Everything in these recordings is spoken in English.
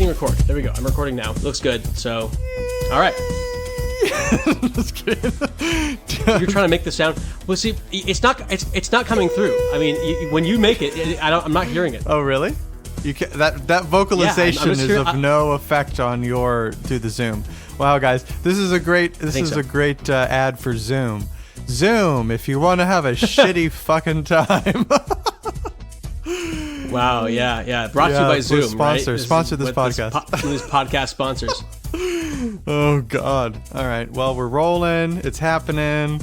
clicking record. There we go. I'm recording now. Looks good. So, all right. Just kidding. You're trying to make the sound. Well, see, it's not coming through. I mean, when you make it, I'm not hearing it. Oh, really? You can, that vocalization is of no effect on through the Zoom. Wow, guys, this is a great ad for Zoom. Zoom, if you want to have a shitty fucking time. Wow, yeah. Brought to you by Zoom, sponsor this podcast. These podcast sponsors. Oh, God. All right. Well, we're rolling. It's happening.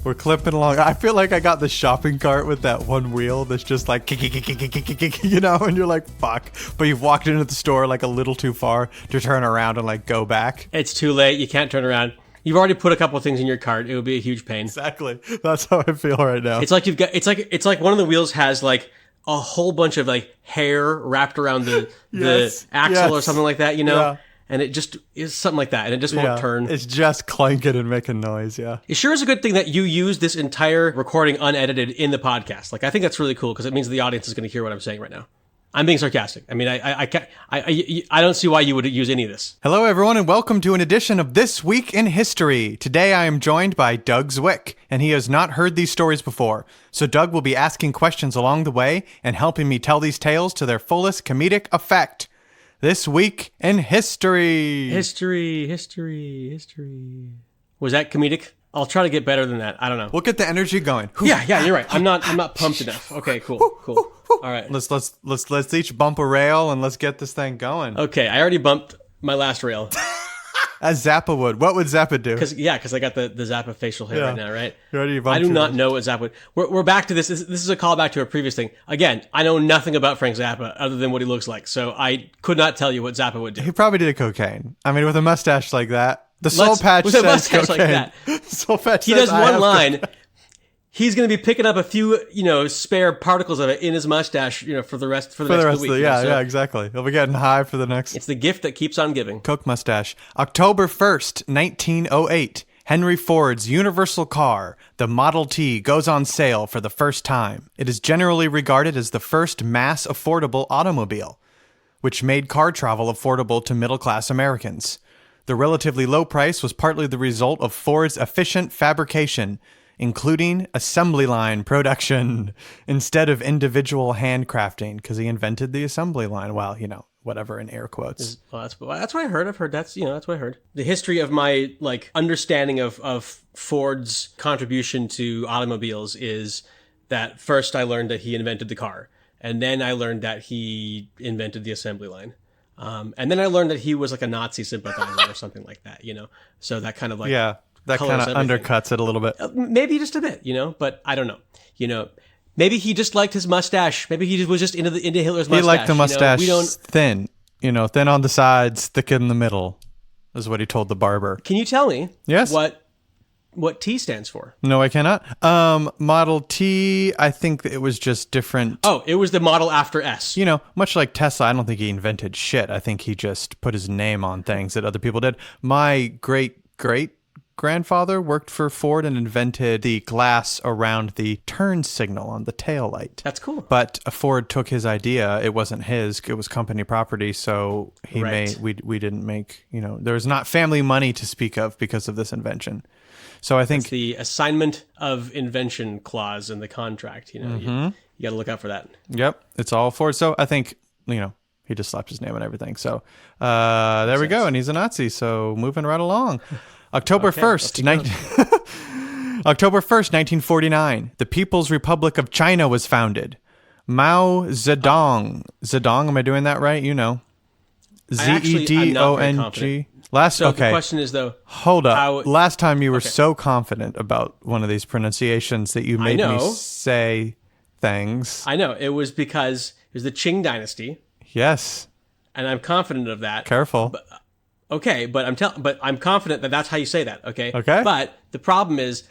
We're clipping along. I feel like I got the shopping cart with that one wheel that's just like, you know, and you're like, fuck. But you've walked into the store like a little too far to turn around and like go back. It's too late. You can't turn around. You've already put a couple of things in your cart. It would be a huge pain. Exactly. That's how I feel right now. It's like it's like one of the wheels has like a whole bunch of like hair wrapped around the axle or something like that, you know? Yeah. And it just is something like that, and it just won't turn. It's just clanking and making noise, yeah. It sure is a good thing that you use this entire recording unedited in the podcast. Like, I think that's really cool because it means the audience is going to hear what I'm saying right now. I'm being sarcastic. I mean, I don't see why you would use any of this. Hello, everyone, and welcome to an edition of This Week in History. Today, I am joined by Doug Zwick, and he has not heard these stories before. So Doug will be asking questions along the way and helping me tell these tales to their fullest comedic effect. This Week in History. History. Was that comedic? I'll try to get better than that. I don't know. We'll get the energy going. Yeah, you're right. I'm not pumped enough. Okay, cool. All right. Let's each bump a rail and let's get this thing going. Okay, I already bumped my last rail. As Zappa would. What would Zappa do? Because I got the Zappa facial hair right now, right? I do not know what Zappa would. We're back to this. This is a callback to a previous thing. Again, I know nothing about Frank Zappa other than what he looks like, so I could not tell you what Zappa would do. He probably did cocaine. I mean, with a mustache like that. The soul patch says cocaine. Like that. Soul patch he says does one line. He's going to be picking up a few, spare particles of it in his mustache, for the rest of the week. Yeah, exactly. He'll be getting high for the next. It's the gift that keeps on giving. Coke mustache. October 1st, 1908. Henry Ford's universal car, the Model T, goes on sale for the first time. It is generally regarded as the first mass affordable automobile, which made car travel affordable to middle-class Americans. The relatively low price was partly the result of Ford's efficient fabrication, including assembly line production instead of individual handcrafting, because he invented the assembly line. Well, whatever in air quotes. That's what I heard. I've heard that's what I heard. The history of my understanding of Ford's contribution to automobiles is that first I learned that he invented the car, and then I learned that he invented the assembly line. And then I learned that he was like a Nazi sympathizer or something like that, So that kind of that kind of undercuts it a little bit. Maybe just a bit, but I don't know. Maybe he just liked his mustache. Maybe he was just into Hitler's mustache. He liked the mustache thin, thin on the sides, thick in the middle, is what he told the barber. Can you tell me? Yes. What T stands for? No, I cannot. Model T, I think it was just different. Oh, it was the model after S. Much like Tesla, I don't think he invented shit. I think he just put his name on things that other people did. My great-great-grandfather worked for Ford and invented the glass around the turn signal on the tail light. That's cool. But Ford took his idea. It wasn't his. It was company property. So we didn't make, there was not family money to speak of because of this invention. So I think it's the assignment of invention clause in the contract. You got to look out for that. Yep, it's all Ford. So I think he just slapped his name on everything. So there we go, and he's a Nazi. So moving right along, October 1st, October 1st, 1949, the People's Republic of China was founded. Mao Zedong. Zedong, am I doing that right? Zedong. The question is, though... Hold up. Last time you were so confident about one of these pronunciations that you made me say things. I know. It was because it was the Qing dynasty. Yes. And I'm confident of that. Careful. But I'm confident that that's how you say that, okay? Okay. But the problem is...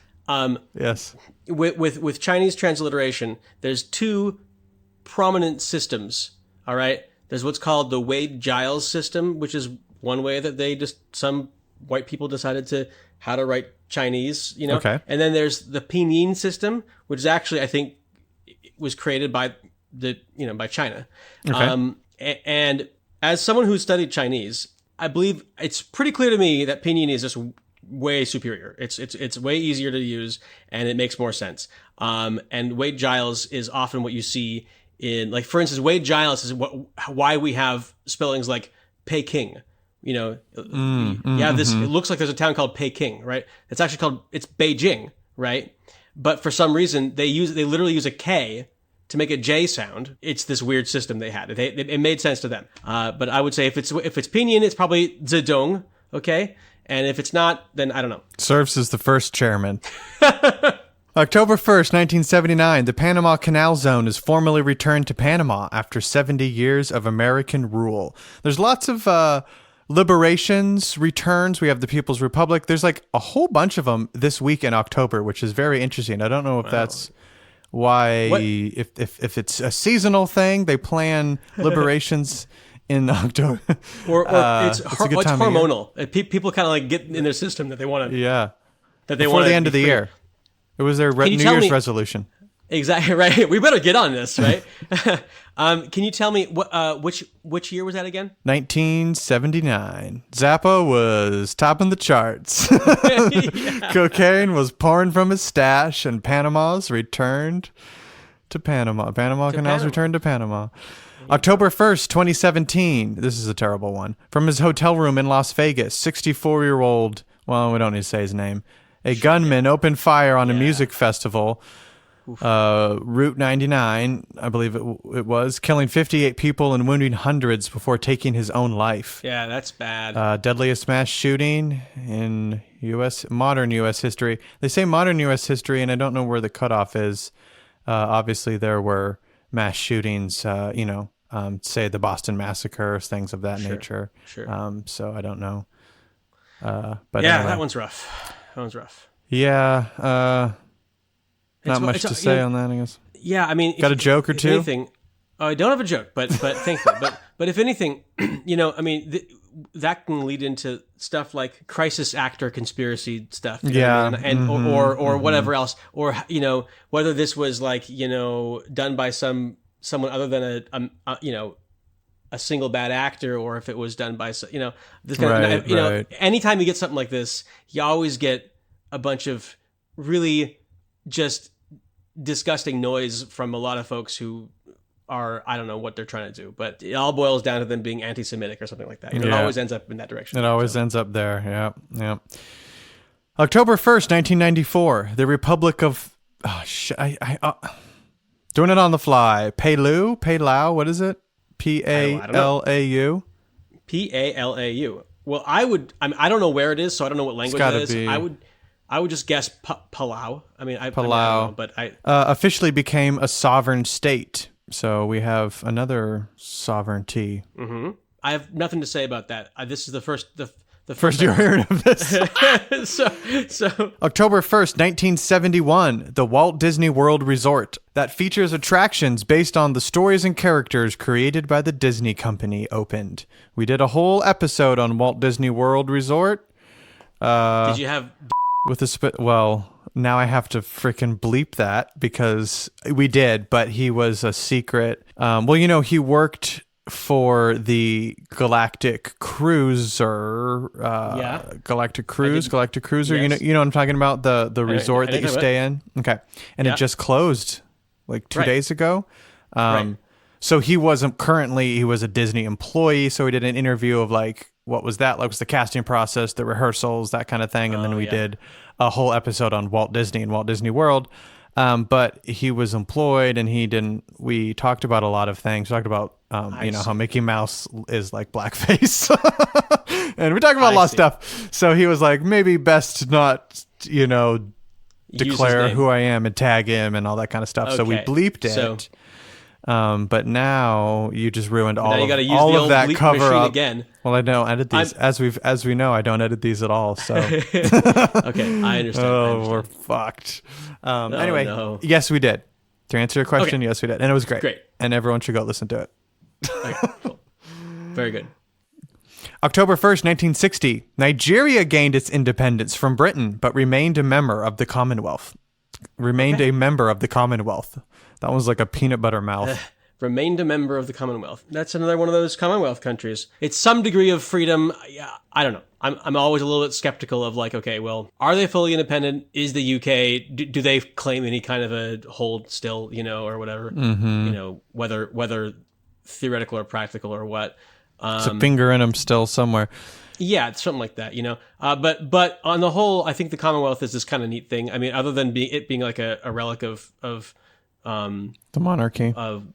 yes. With Chinese transliteration, there's two prominent systems, all right? There's what's called the Wade-Giles system, which is one way that some white people decided how to write Chinese, Okay. And then there's the Pinyin system, which is actually, I think, was created by by China. Okay. And as someone who studied Chinese, I believe it's pretty clear to me that pinyin is just way superior. It's way easier to use and it makes more sense. And Wade Giles is often what you see in, like, for instance, Wade Giles is why we have spellings like Peking. You have this, it looks like there's a town called Peking, right? It's actually it's Beijing, right? But for some reason, they literally use a K to make a J sound. It's this weird system they had. It made sense to them. But I would say if it's pinyin, it's probably Zedong, okay? And if it's not, then I don't know. Serves as the first chairman. October 1st, 1979, the Panama Canal Zone is formally returned to Panama after 70 years of American rule. There's lots of liberations, returns. We have the People's Republic. There's like a whole bunch of them this week in October, which is very interesting. I don't know if that's why, if it's a seasonal thing, they plan liberations in October. or it's hormonal. People kind of like get in their system that they want to. Yeah. That they before want the end of the year. It was their New Year's resolution. Exactly right. We better get on this, right? Can you tell me which year was that again? 1979. Zappa was topping the charts. Cocaine was pouring from his stash, and Panama's returned to Panama. Panama Canal's returned to Panama. October 1st, 2017. This is a terrible one. From his hotel room in Las Vegas, 64-year-old, well, we don't need to say his name, a gunman opened fire on a music festival, Route 99, I believe it was, killing 58 people and wounding hundreds before taking his own life. Yeah, that's bad. Deadliest mass shooting in modern U.S. history. They say modern U.S. history, and I don't know where the cutoff is. Obviously, there were mass shootings, say the Boston Massacre, things of that nature. Sure. So I don't know. But yeah, anyway. That one's rough. Yeah. Not much to say on that, I guess. Yeah, I mean, got a joke or two? Anything, I don't have a joke, but thankfully, but if anything, that can lead into stuff like crisis actor conspiracy stuff. Or whatever else, or whether this was like done by someone other than a single bad actor, or if it was done by this kind of anytime you get something like this, you always get a bunch of really just disgusting noise from a lot of folks who are, I don't know what they're trying to do, but it all boils down to them being anti-Semitic or something like that. It always ends up in that direction. It always ends up there. Yeah. October 1st, 1994, the Republic of doing it on the fly. Palau, what is it? Palau. Palau. Well, I don't know where it is, so I don't know what language it is. I would just guess Palau. I mean, I don't know, but officially became a sovereign state. So we have another sovereignty. Mm-hmm. I have nothing to say about that. This is the first you're hearing of this. so October 1st, 1971, the Walt Disney World Resort that features attractions based on the stories and characters created by the Disney Company opened. We did a whole episode on Walt Disney World Resort. Did you have with well, now I have to freaking bleep that because we did, but he was a secret. He worked for the Galactic Cruiser. Galactic Cruiser. Yes. You know what I'm talking about? The resort that you stay in. Okay, and it just closed like 2 days ago. So he wasn't currently. He was a Disney employee. So we did an interview of like, what was that? Like, was the casting process, the rehearsals, that kind of thing. And then we did a whole episode on Walt Disney and Walt Disney World. But he was employed and we talked about a lot of things. We talked about, how Mickey Mouse is like blackface. And we talked about a lot of stuff. So he was like, maybe best to not, declare who I am and tag him and all that kind of stuff. Okay. So we bleeped it. But now you just ruined all of that cover up again. Well, I don't edit these as we know. I don't edit these at all. So okay, I understand. We're fucked. Anyway, yes, we did. To answer your question, yes, we did, and it was great. Great, and everyone should go listen to it. Okay, cool. Very good. October 1st, 1960, Nigeria gained its independence from Britain, but remained a member of the Commonwealth. That was like a peanut butter mouth. remained a member of the Commonwealth. That's another one of those Commonwealth countries. It's some degree of freedom. Yeah, I don't know. I'm always a little bit skeptical of like, okay, well, are they fully independent? Is the UK, do they claim any kind of a hold still, or whatever, whether theoretical or practical or what. It's a finger in them still somewhere. Yeah, it's something like that, But on the whole, I think the Commonwealth is this kind of neat thing. I mean, other than it being like a relic of the monarchy. Of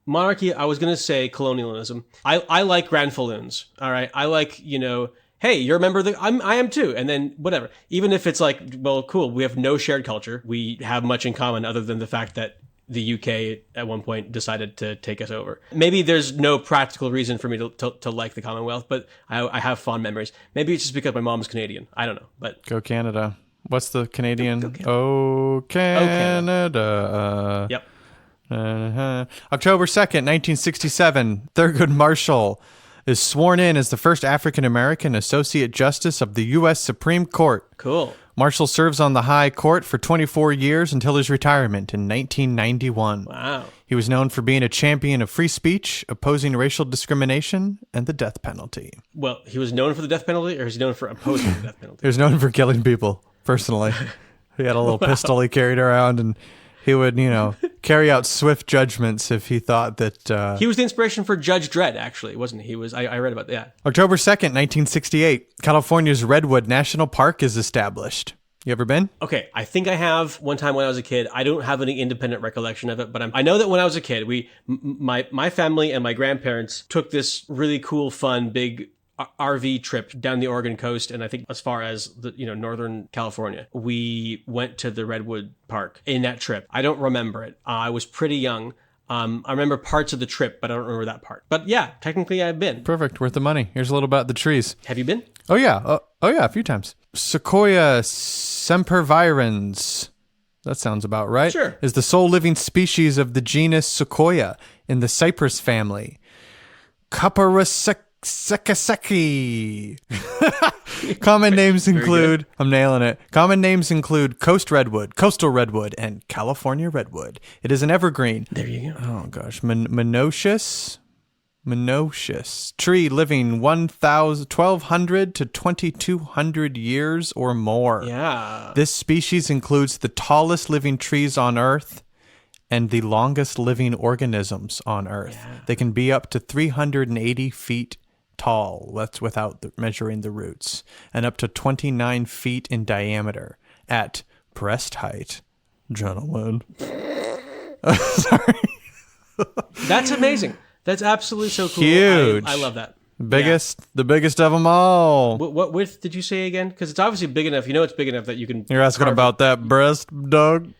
monarchy, I was going to say colonialism. I like granfalloons, all right? I like, hey, you're a member of I am too. And then whatever. Even if it's like, well, cool, we have no shared culture. We have much in common other than the fact that the UK at one point decided to take us over. Maybe there's no practical reason for me to like the Commonwealth, but I have fond memories. Maybe it's just because my mom's Canadian. I don't know, but go Canada. What's the Canadian? Go Canada. Oh, Canada. Yep. October 2nd, 1967, Thurgood Marshall is sworn in as the first African-American Associate Justice of the U.S. Supreme Court. Cool. Marshall serves on the High Court for 24 years until his retirement in 1991. Wow. He was known for being a champion of free speech, opposing racial discrimination, and the death penalty. Well, he was known for the death penalty, or is he known for opposing the death penalty? He was known for killing people, personally. He had a little pistol he carried around, and he would, carry out swift judgments if he thought that... He was the inspiration for Judge Dredd, actually, wasn't he? I read about that. October 2nd, 1968, California's Redwood National Park is established. You ever been? Okay, I think I have one time when I was a kid. I don't have any independent recollection of it, but I know that when I was a kid, my family and my grandparents took this really cool, fun, big RV trip down the Oregon coast, and I think as far as the Northern California. We went to the Redwood Park in that trip. I don't remember it. I was pretty young. I remember parts of the trip, but I don't remember that part. But yeah, technically I've been. Perfect, worth the money. Here's a little about the trees. Have you been? Oh yeah, a few times. Sequoia sempervirens. That sounds about right. Sure. Is the sole living species of the genus Sequoia in the cypress family. Sekaseki. Common names include, I'm nailing it. Common names include coastal redwood, and California redwood. It is an evergreen. There you go. Oh gosh, monoecious tree living 1,200 to 2,200 years or more. Yeah. This species includes the tallest living trees on Earth and the longest living organisms on Earth. Yeah. They can be up to 380 feet tall, that's without measuring the roots, and up to 29 feet in diameter at breast height. Gentlemen. Sorry. That's amazing. That's absolutely so cool. Huge. I love that. The biggest of them all. What width did you say again? Because it's obviously big enough. It's big enough that you can... You're asking about that breast, Doug?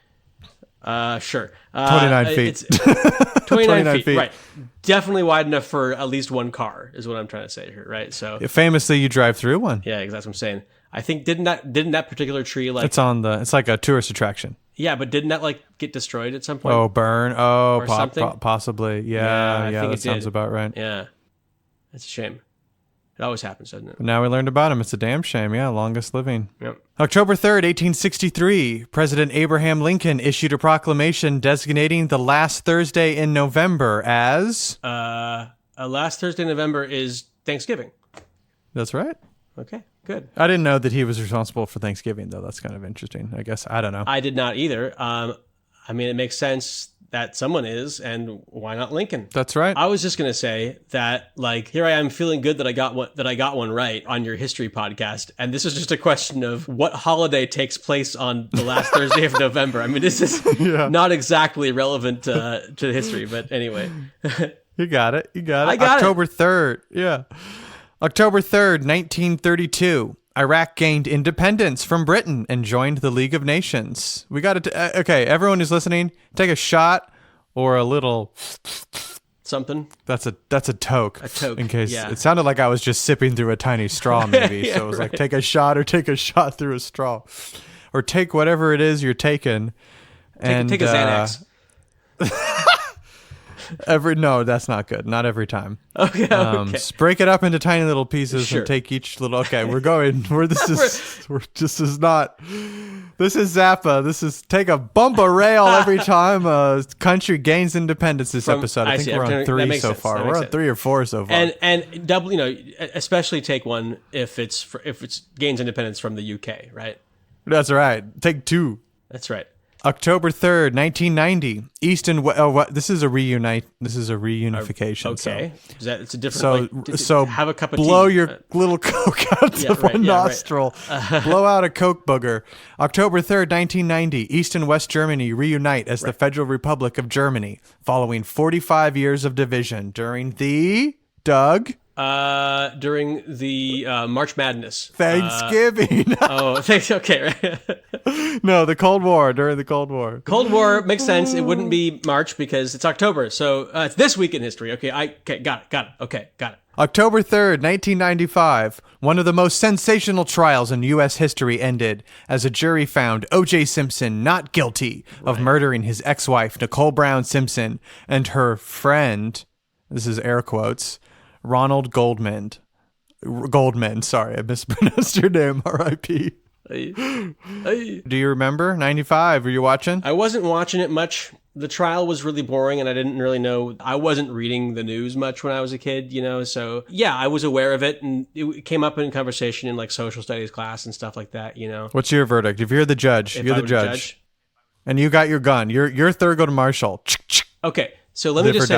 Sure. 29 feet. It's 29 feet. Right. Definitely wide enough for at least one car is what I'm trying to say here, right? So famously, you drive through one. Yeah, that's what I'm saying. I think didn't that particular tree it's like a tourist attraction. Yeah, but didn't that get destroyed at some point? Oh, burn. Oh, or something? Possibly. Yeah, I think that sounds about right. Yeah. It's a shame. It always happens, doesn't it? But now we learned about him. It's a damn shame. Yeah, longest living. Yep. October 3rd, 1863, President Abraham Lincoln issued a proclamation designating the last Thursday in November as... last Thursday in November is Thanksgiving. That's right. Okay, good. I didn't know that he was responsible for Thanksgiving, though. That's kind of interesting. I guess. I don't know. I did not either. It makes sense that someone is, and why not Lincoln? That's right. I was just gonna say that, here I am feeling good that I got one right on your history podcast, and this is just a question of what holiday takes place on the last Thursday of November. This is not exactly relevant to history, but anyway. You got it. I got October 3rd. Yeah. October 3rd, 1932. Iraq gained independence from Britain and joined the League of Nations. We got to... okay, everyone who's listening, take a shot or a little... something. That's a toke. A toke, in case it sounded like I was just sipping through a tiny straw, maybe. So it was like, take a shot or take a shot through a straw. Or take whatever it is you're taking. Take a Xanax. No, that's not good. Not every time. Okay. Just break it up into tiny little pieces Sure. and take each little. Okay, we're going. This is not. This is Zappa. This is take a bump a rail every time a country gains independence. This episode, I think we're on 3 so far. We're on 3 or 4 so far. And double, especially take one if it's gains independence from the UK, right? That's right. Take 2. That's right. October 3rd, 1990. East and West. This is a reunification. Okay. It's a different. So have a cup of tea. Blow your little Coke out of one nostril. Right. Blow out a Coke booger. October 3rd, 1990. East and West Germany reunite as the Federal Republic of Germany following 45 years of division during the during the March Madness. Thanksgiving. Thanks. Okay, right. No, the Cold War. During the Cold War. Cold War makes sense. It wouldn't be March because it's October. So it's this week in history. Okay, got it. Okay, got it. October 3rd, 1995, one of the most sensational trials in U.S. history ended as a jury found O.J. Simpson not guilty of murdering his ex-wife, Nicole Brown Simpson, and her friend, this is air quotes, Ronald Goldman, sorry, I mispronounced your name, R.I.P. Do you remember 95? Were you watching? I wasn't watching it much. The trial was really boring and I didn't really know. I wasn't reading the news much when I was a kid, so yeah, I was aware of it and it came up in conversation in like social studies class and stuff like that, What's your verdict? If you're the judge, If you're I the were judge and you got your gun, you're Thurgood Marshall. Okay, so let me just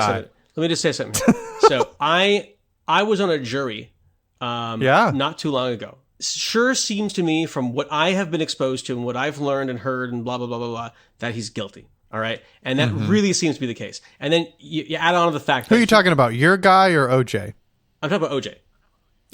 say something. So I was on a jury not too long ago. Sure seems to me from what I have been exposed to and what I've learned and heard and blah, blah, blah, blah, blah, that he's guilty. All right. And that really seems to be the case. And then you add on to the fact that... Who are you talking about? Your guy or OJ? I'm talking about OJ.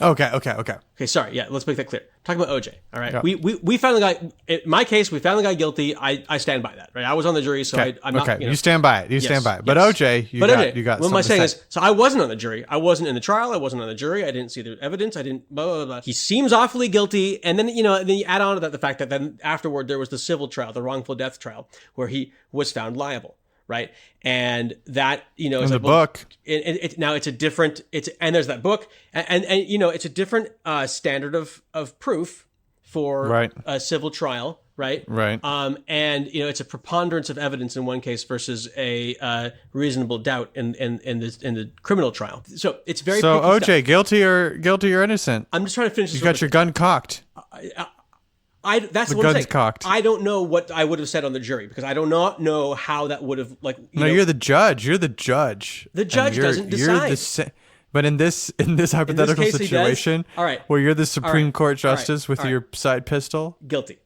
Okay. Okay, sorry. Yeah, let's make that clear. Talking about OJ. All right. Yeah. We found the guy. In my case, we found the guy guilty. I stand by that. Right. I was on the jury, so I'm not. Okay. You stand by it. You stand by it. But OJ, you got. What am I saying is, so I wasn't on the jury. I wasn't in the trial. I wasn't on the jury. I didn't see the evidence. I didn't. Blah blah blah. He seems awfully guilty. And then then you add on to that the fact that then afterward there was the civil trial, the wrongful death trial, where he was found liable. Right. And that, in the book. Now it's a different, and there's that book and it's a different standard of proof for a civil trial. Right. Right. And it's a preponderance of evidence in one case versus a reasonable doubt in the criminal trial. So it's very. So OJ, guilty or innocent? I'm just trying to finish. You got your gun cocked. That's what I'm saying. Cocked. I don't know what I would have said on the jury because I do not know how that would have you're the judge. You're the judge. The judge doesn't decide. But in this hypothetical situation, all right, where you're the Supreme Court justice with your side pistol, guilty.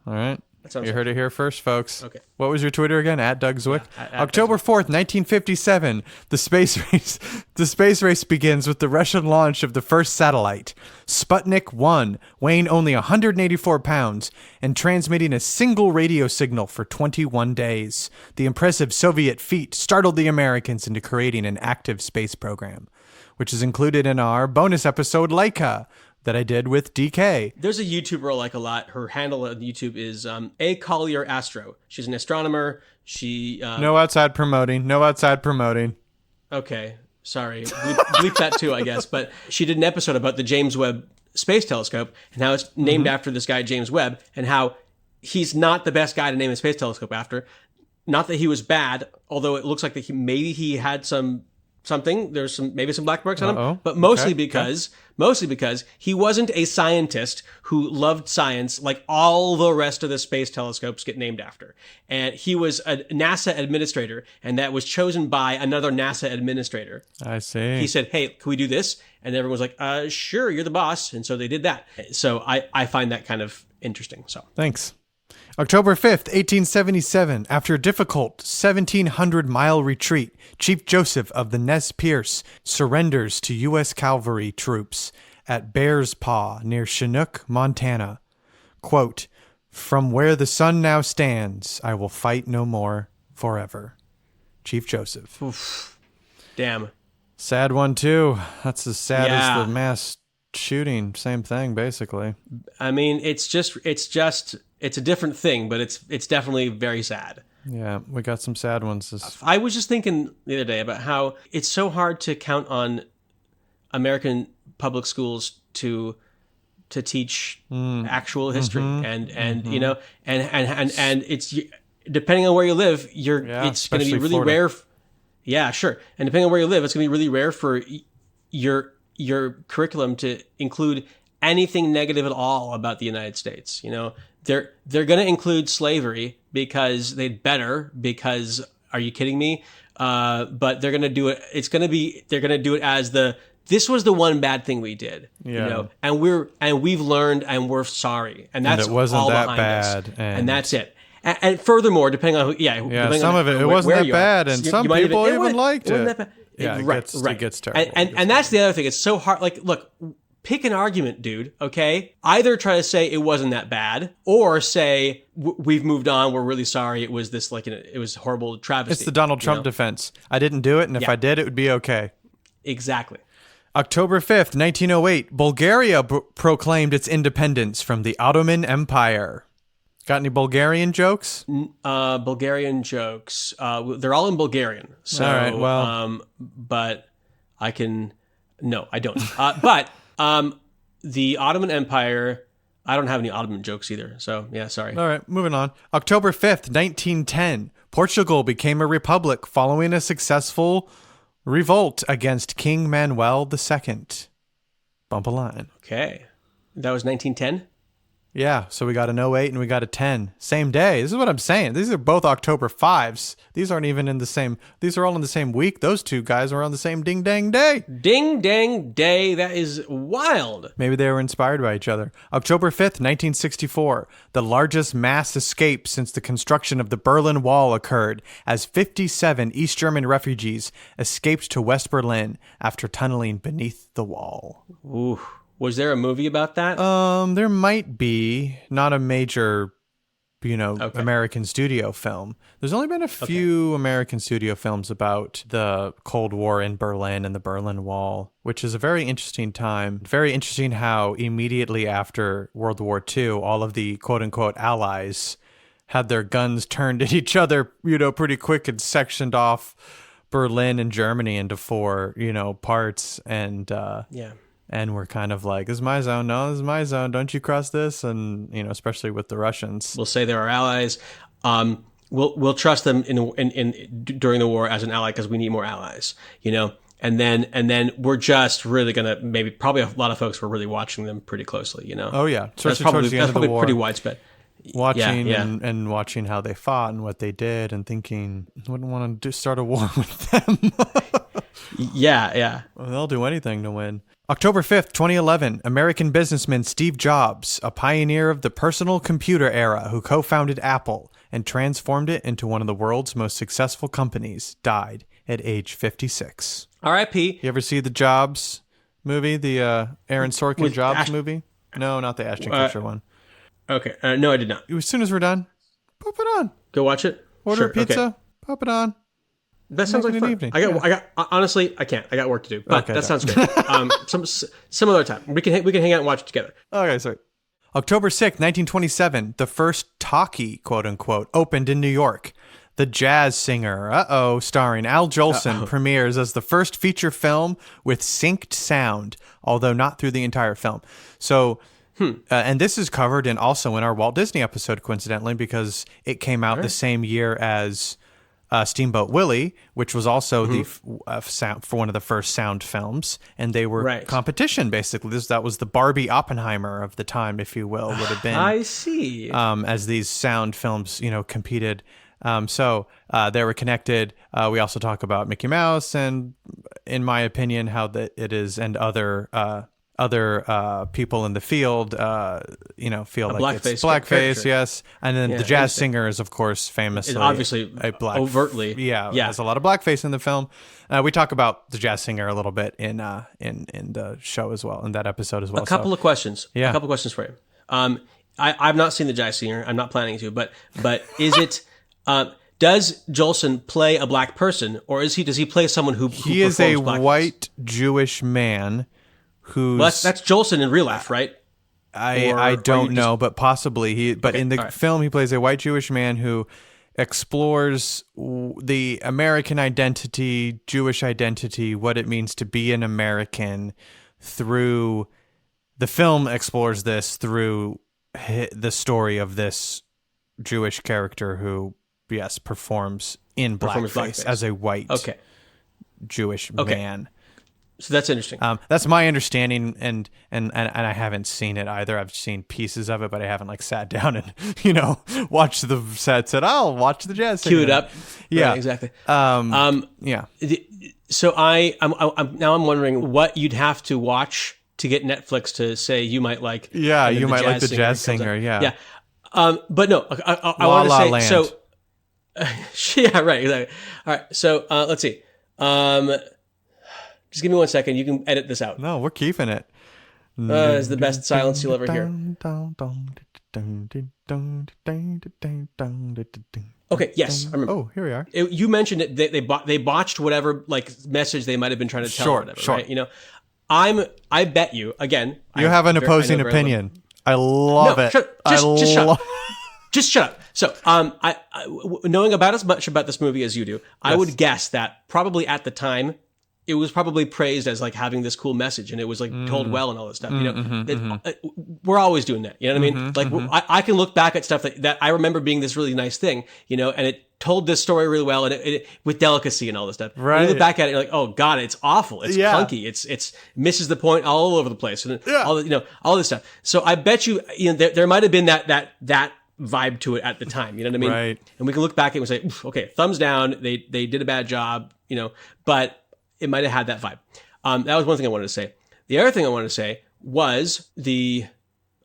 All right. You heard it here first, folks. Okay. What was your Twitter again? @DougZwick. At October 4th, 1957. The space race begins with the Russian launch of the first satellite, Sputnik 1, weighing only 184 pounds and transmitting a single radio signal for 21 days. The impressive Soviet feat startled the Americans into creating an active space program, which is included in our bonus episode Laika that I did with DK. There's a YouTuber I like a lot. Her handle on YouTube is A Collier Astro. She's an astronomer. She No outside promoting. Okay, sorry. Bleep that too, I guess. But she did an episode about the James Webb Space Telescope and how it's named after this guy James Webb and how he's not the best guy to name a space telescope after. Not that he was bad, although it looks like that maybe he had something. There's maybe some black marks on him, but mostly because he wasn't a scientist who loved science like all the rest of the space telescopes get named after. And he was a NASA administrator, and that was chosen by another NASA administrator. I see. He said, "Hey, can we do this?" And everyone was like, "Sure, you're the boss." And so they did that. So I find that kind of interesting. So thanks. October 5th, 1877, after a difficult 1,700-mile retreat, Chief Joseph of the Nez Perce surrenders to U.S. cavalry troops at Bear's Paw near Chinook, Montana. Quote, "From where the sun now stands, I will fight no more forever." Chief Joseph. Oof. Damn. Sad one, too. That's as sad as the mass shooting. Same thing, basically. I mean, it's a different thing, but it's definitely very sad. Yeah, we got some sad ones. I was just thinking the other day about how it's so hard to count on American public schools to teach actual history, and you know, and it's depending on where you live, it's going to be really Florida. rare. Yeah, sure. And depending on where you live, it's going to be really rare for your curriculum to include anything negative at all about the United States. You know, they're going to include slavery because because are you kidding me? But they're going to do it. They're going to do it as this was the one bad thing we did. Yeah. You know, and we've learned and we're sorry. And that's it wasn't all that behind bad. us. And that's it. And furthermore, depending on depending some on of it wasn't that bad, and you some might people even wasn't liked it. that bad. Yeah, right. It gets terrible. And that's the other thing. It's so hard. Like, look, pick an argument, dude. Okay, either try to say it wasn't that bad, or say we've moved on. We're really sorry. It was this it was a horrible travesty. It's the Donald Trump defense. I didn't do it, and if I did, it would be okay. Exactly. October 5th, 1908, Bulgaria proclaimed its independence from the Ottoman Empire. Got any Bulgarian jokes? Bulgarian jokes. They're all in Bulgarian. So, all right, well. But I can... No, I don't. But the Ottoman Empire... I don't have any Ottoman jokes either. So, yeah, sorry. All right, moving on. October 5th, 1910, Portugal became a republic following a successful revolt against King Manuel II. Bump a line. Okay. That was 1910? Yeah, so we got an 08 and we got a 10. Same day. This is what I'm saying. These are both October 5s. These aren't even in the same... These are all in the same week. Those two guys are on the same ding-dang day. Ding-dang day. That is wild. Maybe they were inspired by each other. October 5th, 1964. The largest mass escape since the construction of the Berlin Wall occurred as 57 East German refugees escaped to West Berlin after tunneling beneath the wall. Ooh. Was there a movie about that? There might be. Not a major, American studio film. There's only been a few American studio films about the Cold War in Berlin and the Berlin Wall, which is a very interesting time. Very interesting how immediately after World War II, all of the quote-unquote allies had their guns turned at each other, pretty quick, and sectioned off Berlin and Germany into four, parts. And and we're kind of like, this is my zone. No, this is my zone. Don't you cross this? And, especially with the Russians. We'll say they're our allies. We'll trust them in during the war as an ally because we need more allies, And then we're just really gonna probably a lot of folks were really watching them pretty closely, Oh yeah, that's probably pretty widespread. Watching and watching how they fought and what they did, and thinking, I wouldn't want to start a war with them. Yeah. Well, they'll do anything to win. October 5th, 2011, American businessman Steve Jobs, a pioneer of the personal computer era who co-founded Apple and transformed it into one of the world's most successful companies, died at age 56. R.I.P. You ever see the Jobs movie, the Aaron Sorkin Jobs movie? No, not the Ashton Kutcher one. Okay. No, I did not. As soon as we're done, pop it on. Go watch it. Order sure, pizza, okay. Pop it on. That sounds like fun. Evening. I got. Honestly, I can't. I got work to do. But that sounds great. Some other time we can hang out and watch it together. Okay, sorry. October 6th, 1927, the first talkie, quote unquote, opened in New York. The Jazz Singer, starring Al Jolson, premieres as the first feature film with synced sound, although not through the entire film. So, and this is covered also in our Walt Disney episode, coincidentally, because it came out the same year as Steamboat Willie, which was also the sound for one of the first sound films, and they were competition basically. That was the Barbie Oppenheimer of the time, if you will, would have been. I see. As these sound films, competed. So they were connected. We also talk about Mickey Mouse, and in my opinion, how that it is, and other people in the field, feel like it's blackface, yes. And then the Jazz Singer is, of course, famously, obviously, a black, overtly, has a lot of blackface in the film. We talk about the Jazz Singer a little bit in the show as well, in that episode as well. A couple of questions. Yeah. A couple of questions for you. I've not seen the Jazz Singer. I'm not planning to, but is it? Does Jolson play a black person, or does he play someone who he is a blackface? white Jewish man? Who's that's Jolson in real life, right? I don't know, but possibly he. But in the film, he plays a white Jewish man who explores the American identity, Jewish identity, what it means to be an American through... The film explores this through the story of this Jewish character who, yes, performs in blackface as a white Jewish man. So that's interesting. That's my understanding, and I haven't seen it either. I've seen pieces of it, but I haven't like sat down and watched the set. Said I'll watch the jazz. Cue it up. Yeah, right, exactly. Yeah. So I'm wondering what you'd have to watch to get Netflix to say you might like. Yeah, you might like the jazz singer. Yeah. Yeah. But no, I want to say Land. So. Yeah. Right. Exactly. All right. So let's see. Just give me 1 second. You can edit this out. No, we're keeping it. It's the best silence you'll ever hear. Okay, yes, I remember. Oh, here we are. You mentioned it. They botched whatever like message they might have been trying to tell. Sure. Right? I bet you again. You have an opposing opinion. I love it. Just shut up. Just shut up. So, I knowing about as much about this movie as you do, yes. I would guess that probably at the time, it was probably praised as like having this cool message, and it was like told well and all this stuff. We're always doing that. You know what I mean? I can look back at stuff that I remember being this really nice thing, and it told this story really well, and it with delicacy and all this stuff. Right. And you look back at it, you're like, oh god, it's awful. It's clunky. It's misses the point all over the place, and all this stuff. So I bet you, there might have been that vibe to it at the time. You know what I mean? Right. And we can look back and say, okay, thumbs down. They did a bad job. But it might have had that vibe. That was one thing I wanted to say. The other thing I wanted to say was the...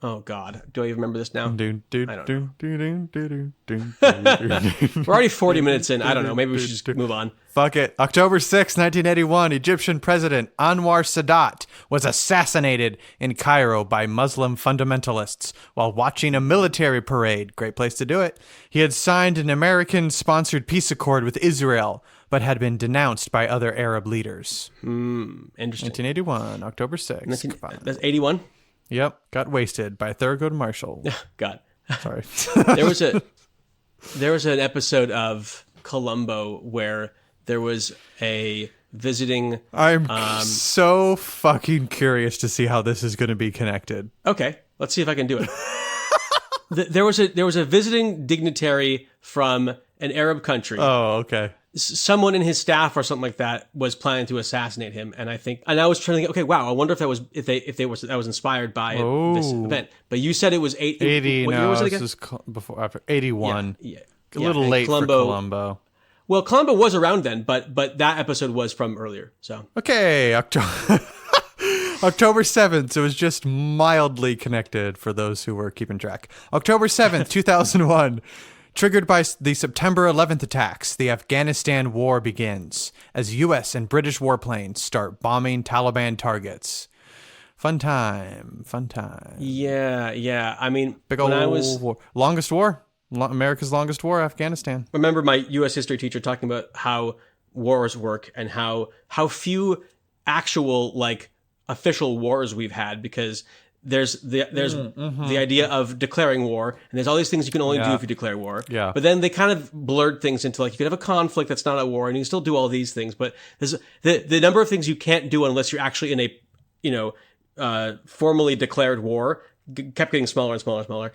Oh, God. Do I even remember this now? I don't know. We're already 40 minutes in. I don't know. Maybe we should just move on. Fuck it. October 6, 1981, Egyptian President Anwar Sadat was assassinated in Cairo by Muslim fundamentalists while watching a military parade. Great place to do it. He had signed an American-sponsored peace accord with Israel, but had been denounced by other Arab leaders. Interesting. 1981, October 6th. That's 81? Yep. Got wasted by Thurgood Marshall. God. Sorry. There was an episode of Columbo where there was a visiting... I'm so fucking curious to see how this is going to be connected. Okay. Let's see if I can do it. There was a visiting dignitary from an Arab country. Oh, okay. Someone in his staff or something like that was planning to assassinate him, and I was trying to think, okay, wow, I wonder if that was inspired by this event. But you said it was 80. What year was it again? This is after 81. A little late for Columbo. Well, Columbo was around then, but that episode was from earlier. So okay, October 7th. So it was just mildly connected for those who were keeping track. October 7th, 2001. Triggered by the September 11th attacks, the Afghanistan war begins as U.S. and British warplanes start bombing Taliban targets. Fun time. Yeah. I mean, big old war. Longest war. America's longest war, Afghanistan. Remember my U.S. history teacher talking about how wars work and how few actual official wars we've had, because there's the idea of declaring war, and there's all these things you can only do if you declare war. Yeah. But then they kind of blurred things into you can have a conflict that's not a war, and you can still do all these things. But there's the number of things you can't do unless you're actually in a formally declared war kept getting smaller and smaller and smaller.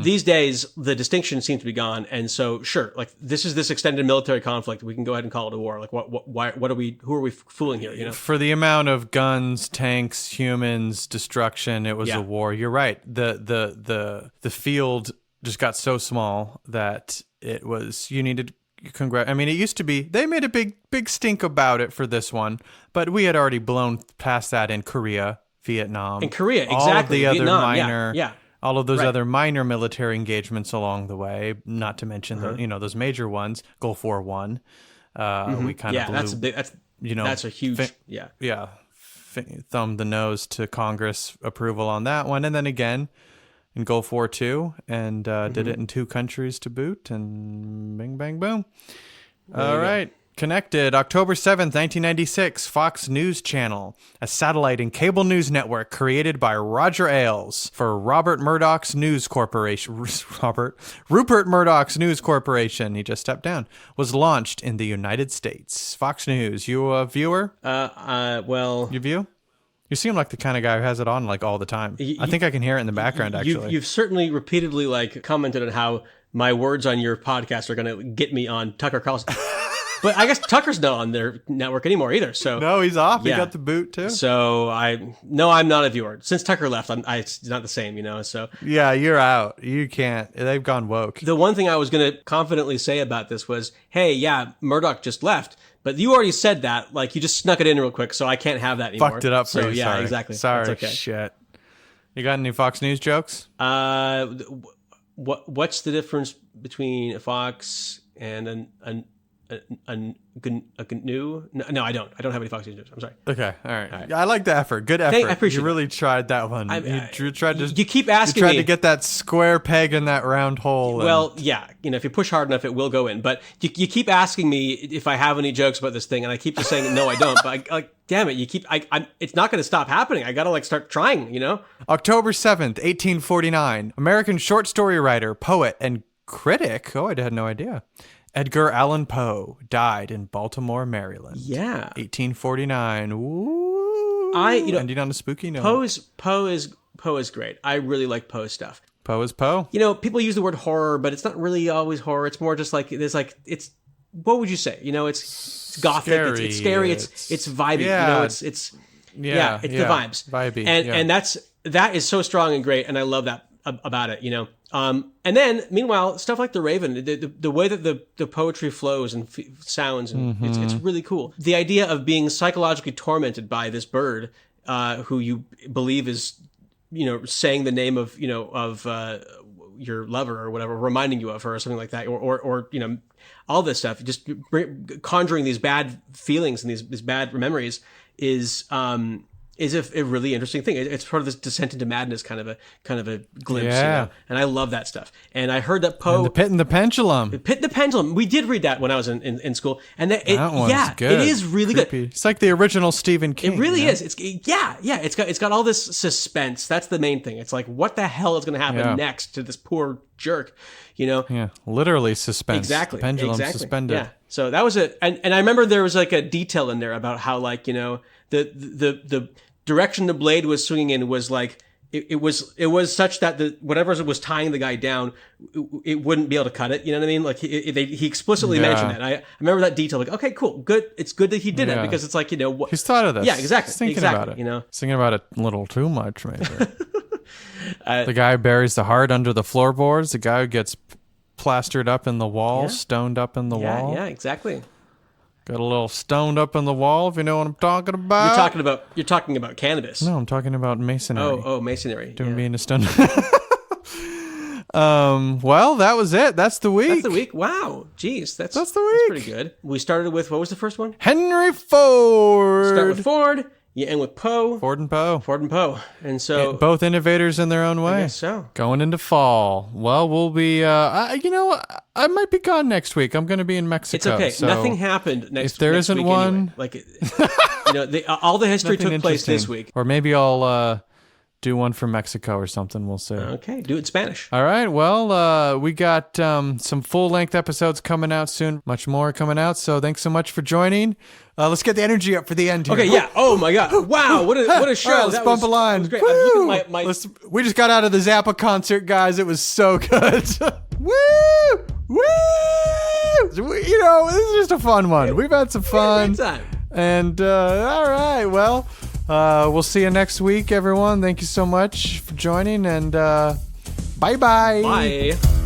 These days, the distinction seems to be gone, and so sure, this is this extended military conflict. We can go ahead and call it a war. Who are we fooling here? For the amount of guns, tanks, humans, destruction, it was a war. You're right. The field just got so small that it was you needed. I mean, it used to be they made a big stink about it for this one, but we had already blown past that in Korea. Vietnam. In Korea, exactly. All of the other Vietnam, all of those other minor military engagements along the way, not to mention those major ones, Gulf War I. We kind of blew, that's a huge thumbed the nose to Congress approval on that one, and then again in Gulf War II, and did it in 2 countries to boot, and bing bang boom. All right. Connected, October 7th, 1996, Fox News Channel, a satellite and cable news network created by Roger Ailes for Rupert Murdoch's News Corporation, he just stepped down, was launched in the United States. Fox News, you a viewer? Well... You view? You seem like the kind of guy who has it on like all the time. I think I can hear it in the background, actually. You've certainly repeatedly like commented on how my words on your podcast are going to get me on Tucker Carlson. But I guess Tucker's not on their network anymore either. So no, he's off. Yeah. He got the boot too. So I'm not a viewer. Since Tucker left, it's not the same, you know. So yeah, you're out. You can't. They've gone woke. The one thing I was going to confidently say about this was, hey, yeah, Murdoch just left, but you already said that. Like you just snuck it in real quick, so I can't have that anymore. Fucked it up for so, you. Yeah, sorry. Exactly. Sorry. That's okay. Shit. You got any Fox News jokes? What's the difference between a fox and a GNU? No, I don't. I don't have any Fox News. I'm sorry. Okay, all right. I like the effort. Good effort. I appreciate you really tried that one. You tried to. You keep asking me. You tried to get that square peg in that round hole. Well, yeah. You know, if you push hard enough, it will go in. But you keep asking me if I have any jokes about this thing, and I keep just saying no, I don't. But damn it, you keep. It's not going to stop happening. I got to start trying. You know. October 7th, 1849. American short story writer, poet, and critic. Oh, I had no idea. Edgar Allan Poe died in Baltimore, Maryland. Yeah. 1849. Ooh. Ending on a spooky note. Poe is great. I really like Poe stuff. Poe is Poe. You know, people use the word horror, but it's not really always horror. It's more just it's what would you say? You know, it's gothic, scary. It's scary, it's vibey. Yeah. You know, it's the vibes. Vibey. And that is so strong and great, and I love that about it, you know. And then, meanwhile, stuff like The Raven, the way that the poetry flows and sounds, and it's really cool. The idea of being psychologically tormented by this bird, who you believe is, you know, saying the name of, you know, of your lover or whatever, reminding you of her or something like that, or you know, all this stuff, just conjuring these bad feelings and these bad memories is a really interesting thing. It's part of this descent into madness kind of a glimpse, you know? And I love that stuff. And I heard that Poe... And The Pit and the Pendulum. The Pit and the Pendulum. We did read that when I was in school. And that one's good. It is really creepy. Good. It's like the original Stephen King. It really is. It's got all this suspense. That's the main thing. It's like, what the hell is going to happen next to this poor jerk, you know? Yeah, literally suspense. Exactly. The pendulum suspended. Yeah. So that was and I remember there was like a detail in there about how, like, you know, the direction the blade was swinging in was like it was such that whatever was tying the guy down, it wouldn't be able to cut it. You know what I mean? Like he explicitly mentioned that. I remember that detail. Like, okay, cool, good. It's good that he did it, because it's like, you know, he's thought of this. Yeah, exactly. He's thinking about it. You know, he's thinking about it a little too much, maybe. The guy buries the heart under the floorboards. The guy who gets plastered up in the wall, stoned up in the wall. Yeah, exactly. Got a little stoned up in the wall, if you know what I'm talking about. You're talking about cannabis. No, I'm talking about masonry. Oh, masonry. Being a stone. Well, that was it. That's the week. That's the week. Wow. Jeez, that's the week. That's pretty good. We started with, what was the first one? Henry Ford. Start with Ford. You end with Poe. Ford and Poe. And so... both innovators in their own way. I guess so. Going into fall. Well, we'll be... I might be gone next week. I'm going to be in Mexico. It's okay. So nothing happened next week. If there isn't one... Anyway. Like, you know, all the history took place this week. Or maybe I'll... do one from Mexico or something. We'll see. Okay, do it in Spanish. All right. Well, we got some full-length episodes coming out soon. Much more coming out. So thanks so much for joining. Let's get the energy up for the end here. Okay, yeah. Oh, my God. Wow, what a show. All right, let's bump a line. That was great. We just got out of the Zappa concert, guys. It was so good. Woo! Woo! You know, this is just a fun one. We've had some fun. Great time. And, all right. Well... we'll see you next week, everyone. Thank you so much for joining, and bye-bye. Bye.